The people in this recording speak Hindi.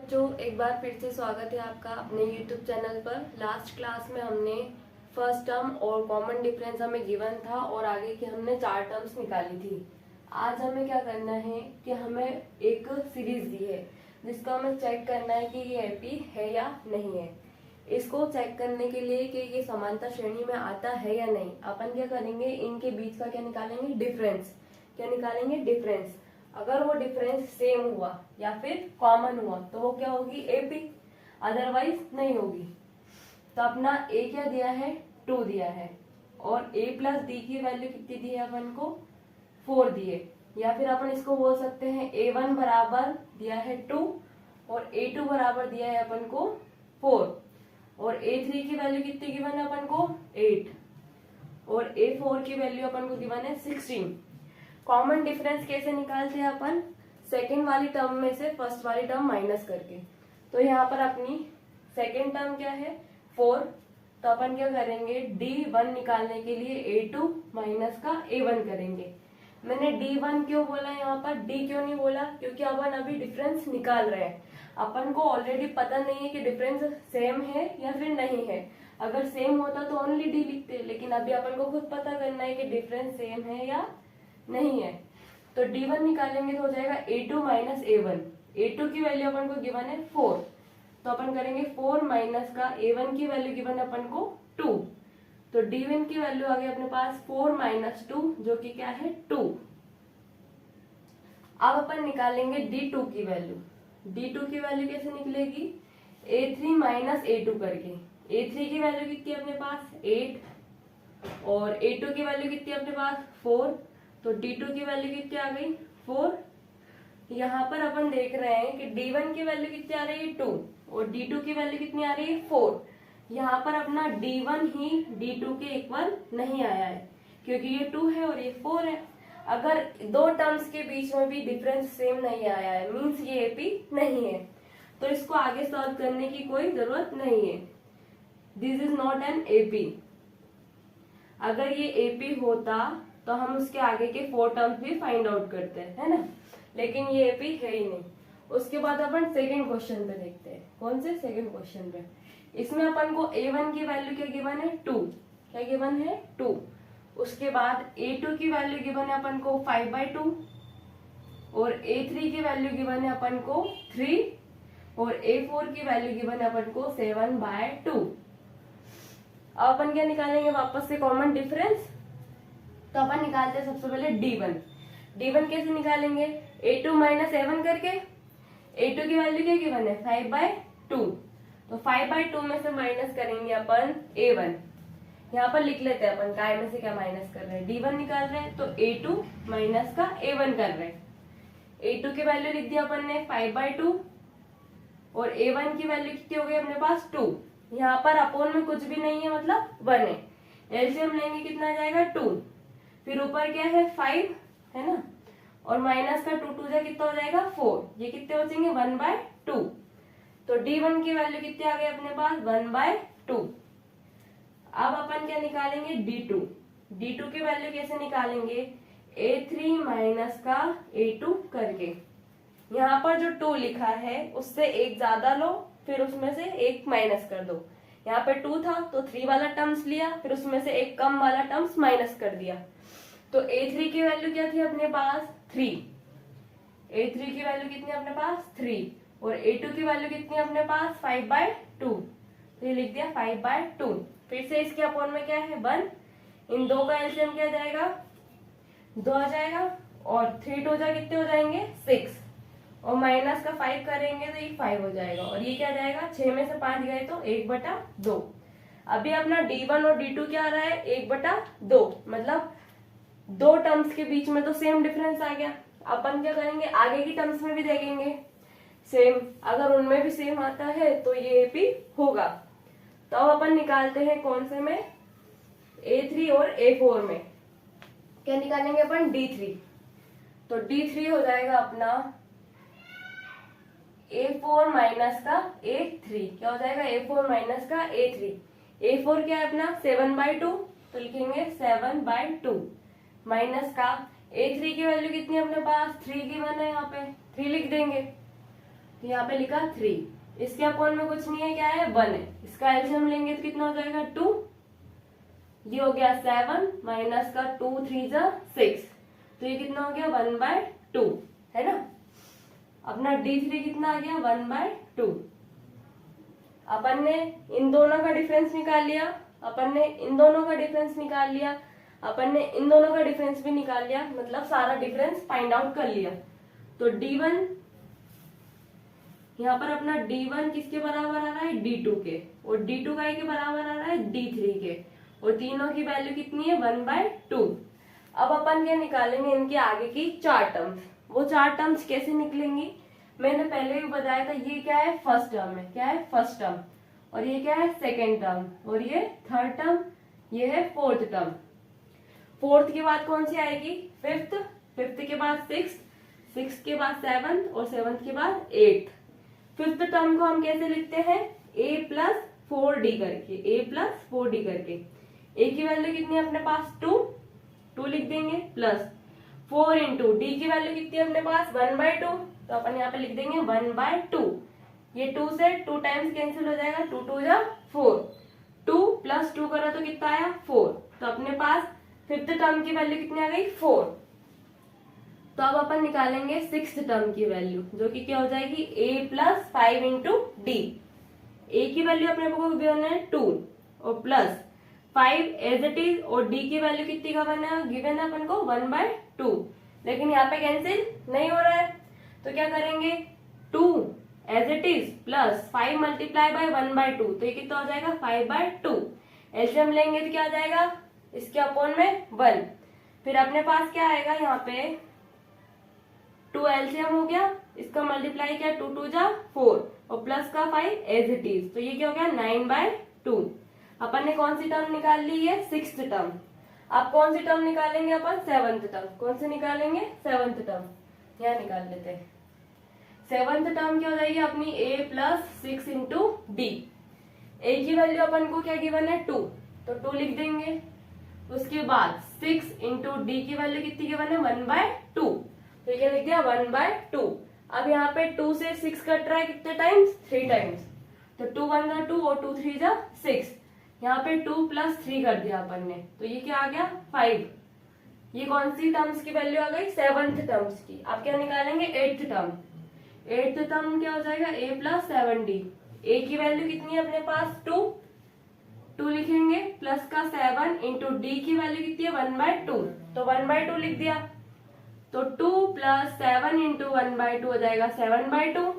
बच्चों, एक बार फिर से स्वागत है आपका अपने YouTube चैनल पर। लास्ट क्लास में हमने फर्स्ट टर्म और कॉमन डिफरेंस हमें गिवन था और आगे की हमने 4 टर्म्स निकाली थी। आज हमें क्या करना है कि हमें एक सीरीज दी है जिसको हमें चेक करना है कि ये एपी है या नहीं है। इसको चेक करने के लिए कि ये समानता श्रेणी में आता है या नहीं, अपन क्या करेंगे, इनके बीच का क्या निकालेंगे, डिफरेंस। क्या निकालेंगे, डिफरेंस। अगर वो डिफरेंस सेम हुआ या फिर कॉमन हुआ तो वो क्या होगी, एपी, अदरवाइज नहीं होगी। तो अपना ए क्या दिया है, 2 दिया है, और a प्लस डी की वैल्यू कितनी दी है अपन को, 4 दिए। या फिर अपन इसको बोल सकते हैं a1 बराबर दिया है 2 और a2 बराबर दिया है अपन को 4 और a3 की वैल्यू कितनी गिवन है अपन को, 8 और a4 की वैल्यू अपन को गिवन है 16। कॉमन डिफरेंस कैसे निकालते हैं अपन, सेकेंड वाली टर्म में से फर्स्ट वाली टर्म माइनस करके। तो यहाँ पर अपनी सेकेंड टर्म क्या है, 4। तो अपन क्या करेंगे, D1 निकालने के लिए A2 माइनस का A1 करेंगे। मैंने D1 क्यों बोला यहाँ पर, D क्यों नहीं बोला, क्योंकि अपन अभी डिफरेंस निकाल रहे हैं। अपन को ऑलरेडी पता नहीं है कि डिफरेंस सेम है या फिर नहीं है। अगर सेम होता तो ओनली D लिखते, लेकिन अभी अपन को खुद पता करना है कि डिफरेंस सेम है या नहीं है। तो D1 निकालेंगे तो हो जाएगा A2 माइनस A1। A2 की वैल्यू अपन को गिवन है 4, तो अपन करेंगे 4 माइनस का A1 की वैल्यू गिवन है अपन को 2। तो D1 की वैल्यू आ गई अपने पास 4 माइनस 2 जो कि क्या है 2। अब अपन निकालेंगे D2 की वैल्यू। D2 की वैल्यू कैसे निकलेगी, A3 माइनस A2 करके। A3 की वैल्यू कितनी है अपने पास, 8 और A2 की वैल्यू कितनी है अपने पास, 4। तो D2 की वैल्यू कितनी आ गई, 4। यहाँ पर अपन देख रहे हैं कि D1 की वैल्यू कितनी आ रही है, 2 और D2 की वैल्यू कितनी आ रही है, 4। यहाँ पर अपना D1 ही D2 के इक्वल नहीं आया है क्योंकि ये 2 है और ये 4 है। अगर दो टर्म्स के बीच में भी डिफरेंस सेम नहीं आया है, मीन्स ये एपी नहीं है। तो इसको आगे सॉल्व करने की कोई जरूरत नहीं है। This is not an AP. अगर ये एपी होता तो हम उसके आगे के 4 टर्म्स भी फाइंड आउट करते हैं, है ना, लेकिन ये एपी है ही नहीं। उसके बाद अपन सेकंड क्वेश्चन पे देखते हैं। कौन से, सेकंड क्वेश्चन पे। इसमें अपन को A1 की वैल्यू क्या गिवन है, 2। क्या गिवन है, 2। उसके बाद A2 की वैल्यू गिवन है अपन को 5/2 और A3 की वैल्यू गिवन है अपन को 3 और A4 की वैल्यू गिवन है अपन को 7/2। अब अपन क्या निकालेंगे, वापस से कॉमन डिफरेंस। तो अपन निकालते हैं सबसे पहले D1। D1 कैसे निकालेंगे, A2 माइनस A1 करके। A2 की वैल्यू क्या गिवन है, 5/2। तो 5/2 में से माइनस करेंगे अपन A1। यहाँ पर लिख लेते हैं अपन काय में से क्या माइनस कर रहे हैं, D1 निकाल रहे हैं तो A2 माइनस का A1 कर रहे हैं। A2 की वैल्यू लिख दिया अपन ने 5/2 और A1 की वैल्यू कितनी हो गई अपने पास, 2। यहाँ पर अपोन में कुछ भी नहीं है, मतलब 1 है। एलसीएम लेंगे कितना आ जाएगा, 2। फिर ऊपर क्या है, 5 है ना, और माइनस का 2 2 कितना हो जाएगा, 4। ये कितने हो जाएंगे, 1/2। तो D1 की वैल्यू कितनी आ गई अपने पास, 1/2। अब अपन क्या निकालेंगे, D2। D2 की वैल्यू कैसे निकालेंगे, A3 माइनस का A2 करके। यहाँ पर जो 2 लिखा है उससे एक ज्यादा लो, फिर उसमें से एक माइनस कर दो। यहाँ पे 2 था तो 3 वाला टर्म्स लिया, फिर उसमें से एक कम वाला टर्म्स माइनस कर दिया। तो A3 की वैल्यू क्या थी अपने पास, 3। A3 की वैल्यू कितनी अपने पास, 3 और A2 की वैल्यू कितनी अपने पास, 5/2। तो ये लिख दिया 5/2। फिर से इसके अपोन में क्या है, 1। इन दो का एलसीएम क्या जाएगा, 2 आ जाएगा और 3 2 कितने हो जाएंगे, 6 और माइनस का 5 करेंगे तो ये 5 हो जाएगा और ये क्या जाएगा, 6 में से 5 गए तो 1/2। अभी अपना D1 और D2 क्या आ रहा है, 1/2, मतलब दो टर्म्स के बीच में तो सेम डिफरेंस आ गया। अपन क्या करेंगे, आगे की टर्म्स में भी देखेंगे सेम, अगर उनमें भी सेम आता है तो ये एपी होगा। तो अब अपन निकालते हैं कौन से में, A3 और A4 में। क्या निकालेंगे अपन, D3। तो D3 हो जाएगा अपना A4 माइनस का A3। क्या हो जाएगा, A4 माइनस का A3। A4 क्या है अपना 7/2, तो लिखेंगे 7/2 माइनस का A3 की वैल्यू कितनी है अपने पास, 3 गिवन है, यहाँ पे 3 लिख देंगे। तो यहाँ पे लिखा 3, इसके अपॉन में कुछ नहीं है, क्या है 1 है, इसका एलसीएम लेंगे तो कितना हो जाएगा 2, ये हो गया 7 माइनस का 2 3 जा 6, तो ये कितना हो गया 1/2 है ना। अपना D3 कितना आ गया 1/2। अपन ने इन दोनों का डिफरेंस निकाल लिया, अपन ने इन दोनों का डिफरेंस निकाल लिया, अपन ने इन दोनों का डिफरेंस भी निकाल लिया, मतलब सारा डिफरेंस फाइंड आउट कर लिया। तो D1 यहाँ पर अपना D1 किसके बराबर आ रहा है D2 के, और D2 का के बराबर आ रहा है D3 के, और तीनों की वैल्यू कितनी है 1/2। अब अपन क्या निकालेंगे, इनके आगे की 4 टर्म्स। वो 4 टर्म्स कैसे निकलेंगी, मैंने पहले भी बताया था। ये क्या है फर्स्ट टर्म है, क्या है फर्स्ट टर्म, और ये क्या है सेकेंड टर्म, और ये थर्ड टर्म, ये है फोर्थ टर्म। फोर्थ के बाद कौन सी आएगी फिफ्थ, फिफ्थ के बाद सिक्स, सिक्स के बाद सेवंथ, और सेवंथ के बाद एट्थ। फिफ्थ टर्म को हम कैसे लिखते हैं a+4d करके, a+4d करके। a की वैल्यू कितनी है अपने पास 2 लिख देंगे, प्लस 4 इंटू डी की वैल्यू कितनी है अपने पास 1/2, तो अपन यहाँ पे लिख देंगे 1/2। ये 2 से 2 टाइम्स कैंसिल हो जाएगा, 2 2 जा 4, 2 + 2 करो तो कितना आया 4, तो अपने पास फिफ्थ टर्म की वैल्यू कितनी आ गई 4। तो अब अपन निकालेंगे सिक्स्थ टर्म की वैल्यू, जो कि क्या हो जाएगी a+5 इंटू डी। ए की वैल्यू अपने को गिवन है 2 और प्लस 5 एज इट इज, और डी की वैल्यू कितनी गिवन है अपन को 1/2, लेकिन यहाँ पे कैंसिल नहीं हो रहा है, तो क्या करेंगे 2 as it is plus 5 multiply by 1/2, तो ये कितना हो जाएगा 5/2। एलसीएम लेंगे तो क्या आ जाएगा, इसके अपॉन में 1, फिर अपने पास क्या आएगा यहाँ पे 2 एलसीएम हो गया, इसका मल्टीप्लाई किया 2 2 जा 4, और प्लस का 5 एज इट इज, तो ये क्या हो गया 9/2। अपन ने कौन सी टर्म निकाल ली है सिक्स्थ टर्म। अब कौन सी टर्म निकालेंगे अपन सेवंथ टर्म, कौन सी निकालेंगे सेवंथ टर्म, यहाँ निकाल लेते हैं। सेवंथ टर्म क्या हो जाएगी अपनी a+6 इंटू डी। ए की वैल्यू अपन को क्या गिवन है 2, तो 2 लिख देंगे, उसके बाद 6 इंटू डी की वैल्यू कितनी गिवन है 1/2, तो ये लिख दिया 1/2। अब यहाँ पे 2 से 6 कट रहा है कितने टाइम्स 3 टाइम्स, तो 2 1 जा 2 और 2 3 जा 6, यहाँ पे 2 + 3 कर दिया अपन ने, तो ये क्या आ गया 5। ये कौन सी टर्म्स की वैल्यू आ गई सेवंथ टर्म्स की। अब क्या निकालेंगे एट्थ टर्म। एट्थ टर्म क्या हो जाएगा a+7d। ए की वैल्यू कितनी है अपने पास 2 लिखेंगे, प्लस का 7 इंटू डी की वैल्यू कितनी है 1/2, तो 1/2 लिख दिया, तो 2 + 7 इंटू 1/2 हो जाएगा 7/2।